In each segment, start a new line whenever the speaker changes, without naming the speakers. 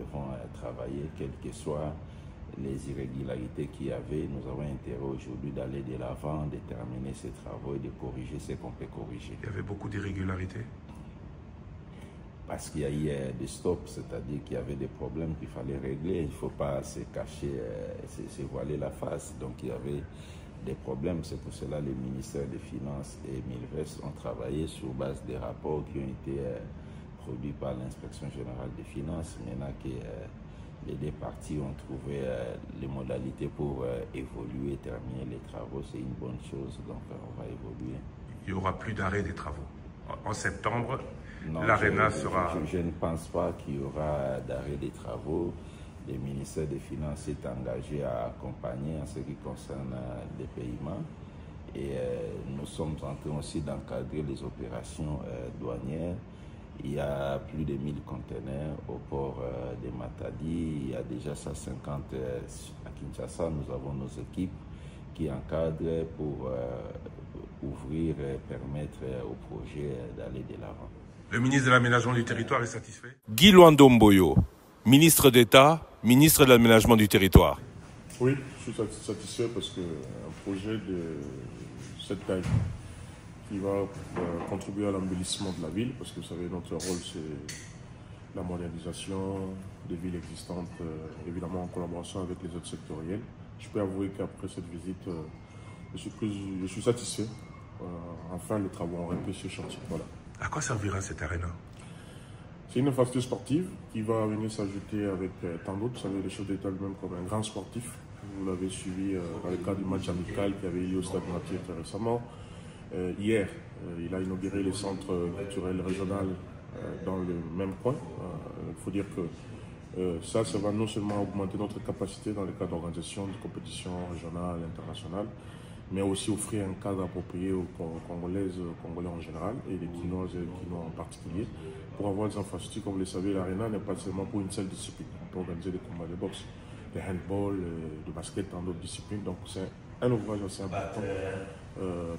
devons travailler, quelles que soient les irrégularités qu'il y avait. Nous avons intérêt aujourd'hui d'aller de l'avant, de terminer ces travaux et de corriger ce qu'on peut corriger.
Il y avait beaucoup d'irrégularités?
Parce qu'il y a eu des stops, c'est-à-dire qu'il y avait des problèmes qu'il fallait régler. Il ne faut pas se cacher, se voiler la face. Donc il y avait des problèmes. C'est pour cela que les ministères des Finances et Milvest ont travaillé sur base des rapports qui ont été produits par l'Inspection générale des finances. Maintenant que les deux parties ont trouvé les modalités pour évoluer, terminer les travaux, c'est une bonne chose. Donc on va évoluer.
Il n'y aura plus d'arrêt des travaux. En septembre, l'Arena sera...
Je ne pense pas qu'il y aura d'arrêt des travaux. Le ministère des Finances est engagé à accompagner en ce qui concerne les paiements. Et nous sommes en train aussi d'encadrer les opérations douanières. Il y a plus de 1000 conteneurs au port de Matadi. Il y a déjà 150 à Kinshasa. Nous avons nos équipes qui encadrent pour ouvrir et permettre au projet d'aller de l'avant.
Le ministre de l'Aménagement du Territoire est satisfait?
Guy Luando Mboyo, ministre d'État, ministre de l'Aménagement du Territoire.
Oui, je suis satisfait parce qu'un projet de cette taille qui va contribuer à l'embellissement de la ville, parce que vous savez, notre rôle c'est la modernisation des villes existantes, évidemment en collaboration avec les autres sectoriels. Je peux avouer qu'après cette visite, je suis satisfait. Enfin, les travaux ont repris ce chantier. Voilà.
À quoi servira cette arena?
C'est une infrastructure sportive qui va venir s'ajouter avec tant d'autres. Vous savez, le chef d'État lui-même comme un grand sportif. Vous l'avez suivi dans le cadre du match amical qui avait eu lieu au Stade Mathieu très récemment. Hier, il a inauguré le centre culturel régional dans le même coin. Il faut dire que ça va non seulement augmenter notre capacité dans le cadre d'organisation de compétitions régionales, internationales, mais aussi offrir un cadre approprié aux Congolaises, aux Congolais en général, et les Kinoises et les Kinois en particulier, pour avoir des infrastructures. Comme vous le savez, l'arena n'est pas seulement pour une seule discipline. On peut organiser des combats de boxe, de handball, de basket, dans d'autres disciplines. Donc c'est un ouvrage assez important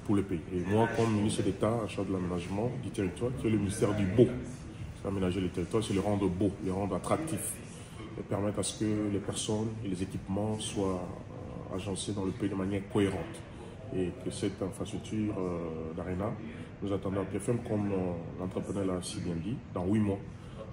pour le pays. Et moi, comme ministre d'État en charge de l'aménagement du territoire, qui est le ministère du beau, c'est aménager le territoire, c'est le rendre beau, le rendre attractif, et permettre à ce que les personnes et les équipements soient agencés dans le pays de manière cohérente. Et que cette infrastructure d'Arena, nous attendons à pied ferme, comme l'entrepreneur l'a si bien dit, dans 8 mois,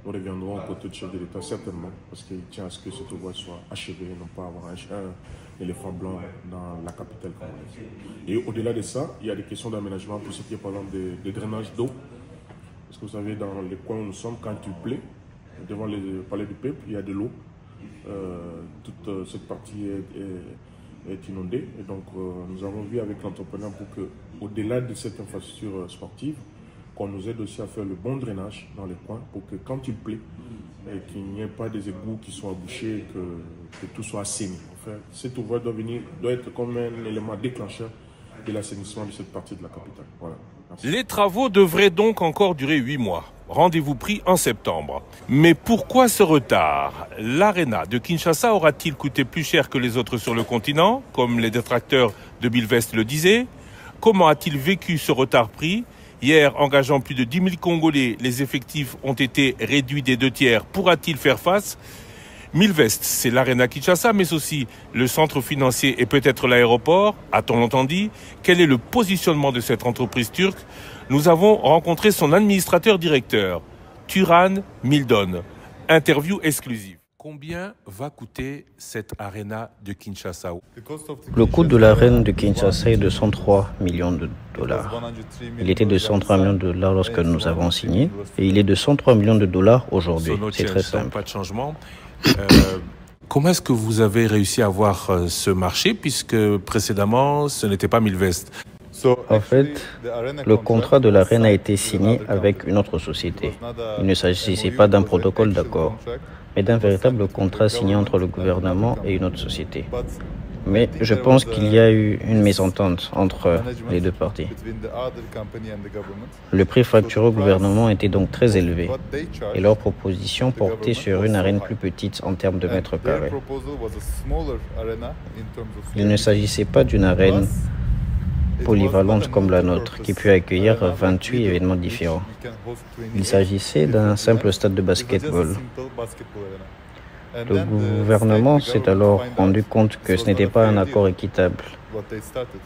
nous reviendrons aux côtés du chef de l'État certainement, parce qu'il tient à ce que cette voie soit achevée, non pas avoir un éléphant blanc dans la capitale congolaise. Et au-delà de ça, il y a des questions d'aménagement pour ce qui est par exemple de drainage d'eau. Parce que vous savez, dans les coins où nous sommes, quand il plaît, devant le palais du peuple, il y a de l'eau. Toute cette partie est inondée. Et donc, nous avons vu avec l'entrepreneur pour que, au-delà de cette infrastructure sportive, qu'on nous aide aussi à faire le bon drainage dans les coins pour que quand il plaît, qu'il n'y ait pas des égouts qui soient bouchés, que tout soit assaini. Enfin, cet ouvrage doit être comme un élément déclencheur de l'assainissement de cette partie de la capitale. Voilà. Merci.
Les travaux devraient donc encore durer 8 mois. Rendez-vous pris en septembre. Mais pourquoi ce retard? L'Arena de Kinshasa aura-t-il coûté plus cher que les autres sur le continent, comme les détracteurs de Milvest le disaient? Comment a-t-il vécu ce retard pris? Hier, engageant plus de 10 000 Congolais, les effectifs ont été réduits des 2/3. Pourra-t-il faire face? Milvest, c'est l'Arena Kinshasa, mais aussi le centre financier et peut-être l'aéroport. A-t-on longtemps dit? Quel est le positionnement de cette entreprise turque? Nous avons rencontré son administrateur directeur, Turan Mildon. Interview exclusive. Combien va coûter cette Arena de Kinshasa?
Le coût de l'arène de Kinshasa est de 103 millions de dollars. Il était de 103 millions de dollars lorsque nous avons signé et il est de 103 millions de dollars aujourd'hui. C'est très simple.
Pas de changement. Comment est-ce que vous avez réussi à avoir ce marché puisque précédemment ce n'était pas Milvest?
En fait, le contrat de l'arène a été signé avec une autre société. Il ne s'agissait pas d'un protocole d'accord, mais d'un véritable contrat signé entre le gouvernement et une autre société. Mais je pense qu'il y a eu une mésentente entre les deux parties. Le prix facturé au gouvernement était donc très élevé et leur proposition portait sur une arène plus petite en termes de mètres carrés. Il ne s'agissait pas d'une arène polyvalente comme la nôtre, qui peut accueillir 28 événements différents. Il s'agissait d'un simple stade de basketball. Le gouvernement s'est alors rendu compte que ce n'était pas un accord équitable.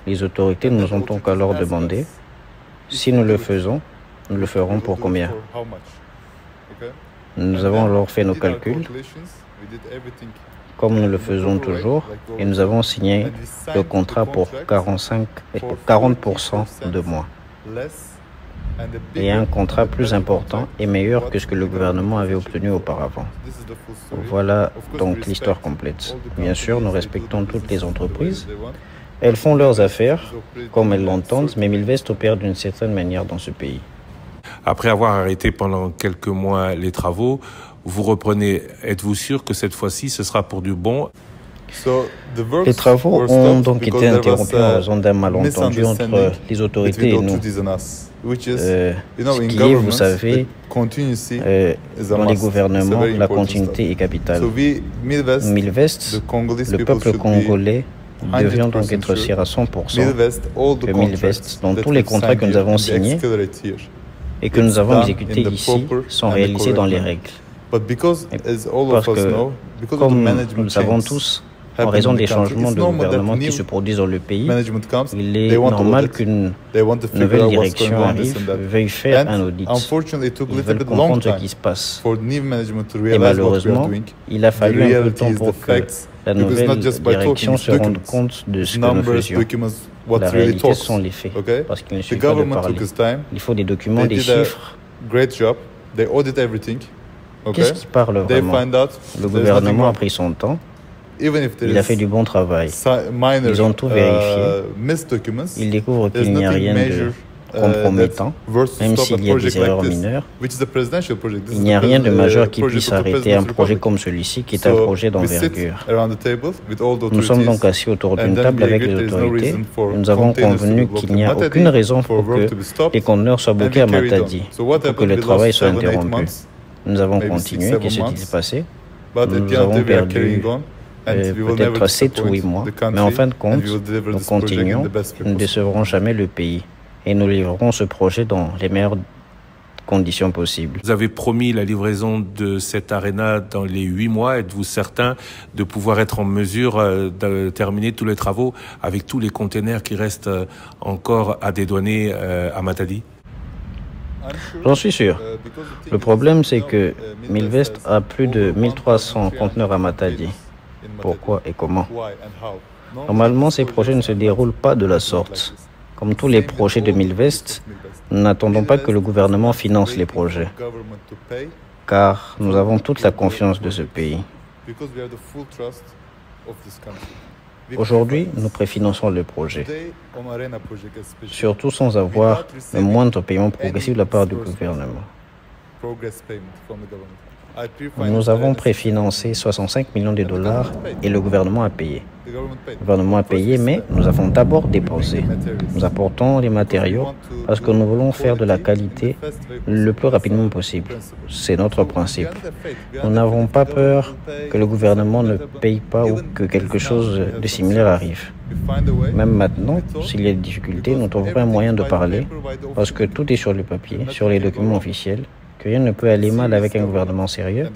Les autorités nous ont donc alors demandé, si nous le faisons, nous le ferons pour combien? Nous avons alors fait nos calculs, comme nous le faisons toujours, et nous avons signé le contrat pour 40% de moins. Et un contrat plus important et meilleur que ce que le gouvernement avait obtenu auparavant. Voilà donc l'histoire complète. Bien sûr, nous respectons toutes les entreprises. Elles font leurs affaires comme elles l'entendent, mais Milvest opère d'une certaine manière dans ce pays.
Après avoir arrêté pendant quelques mois les travaux, vous reprenez. Êtes-vous sûr que cette fois-ci, ce sera pour du bon?
Les travaux ont donc été interrompus en raison d'un malentendu entre les autorités et nous. Ce qui est, vous savez, dans les gouvernements, la continuité est capitale. Milvest, le peuple congolais, devient donc être sûr à 100% que Milvest, dans tous les contrats que nous avons signés et que nous avons exécutés ici, sont réalisés dans les règles. Parce que, comme nous le savons tous, en raison des changements de gouvernement qui se produisent dans le pays, il est normal qu'une nouvelle direction arrive, veuille faire un audit. Ils veulent comprendre ce qui se passe. Et malheureusement, il a fallu un peu de temps pour que la nouvelle direction se rende compte de ce que nous faisions. La réalité, ce sont les faits, parce qu'il ne suffit pas de parler. Il faut des documents, des chiffres. Qu'est-ce qui parle vraiment? Le gouvernement a pris son temps. Il a fait du bon travail. Ils ont tout vérifié. Ils découvrent qu'il n'y a rien de compromettant, même s'il y a des erreurs mineures. Il n'y a rien de majeur qui puisse arrêter un projet comme celui-ci, qui est un projet d'envergure. Nous sommes donc assis autour d'une table avec les autorités. Et nous avons convenu qu'il n'y a aucune raison pour que les conteneurs soient bloqués à Matadi, pour que le travail soit interrompu. Nous avons continué. Qu'est-ce qui s'est passé? Nous avons perdu peut-être 7 ou 8 mois, mais en fin de compte, nous continuons, nous ne décevrons jamais le pays et nous livrerons ce projet dans les meilleures conditions possibles.
Vous avez promis la livraison de cette aréna dans les 8 mois. Êtes-vous certain de pouvoir être en mesure de terminer tous les travaux avec tous les containers qui restent encore à dédouaner à Matadi?
J'en suis sûr. Le problème, c'est que Milvest a plus de 1300 conteneurs à Matadi. Pourquoi et comment? Normalement, ces projets ne se déroulent pas de la sorte. Comme tous les projets de Milvest, nous n'attendons pas que le gouvernement finance les projets, car nous avons toute la confiance de ce pays. Aujourd'hui, nous préfinançons le projet, surtout sans avoir le moindre paiement progressif de la part du gouvernement. Nous avons préfinancé 65 millions de dollars et le gouvernement a payé. Le gouvernement a payé, mais nous avons d'abord dépensé. Nous apportons les matériaux parce que nous voulons faire de la qualité le plus rapidement possible. C'est notre principe. Nous n'avons pas peur que le gouvernement ne paye pas ou que quelque chose de similaire arrive. Même maintenant, s'il y a des difficultés, nous trouverons un moyen de parler parce que tout est sur le papier, sur les documents officiels, que rien ne peut aller mal avec un gouvernement sérieux.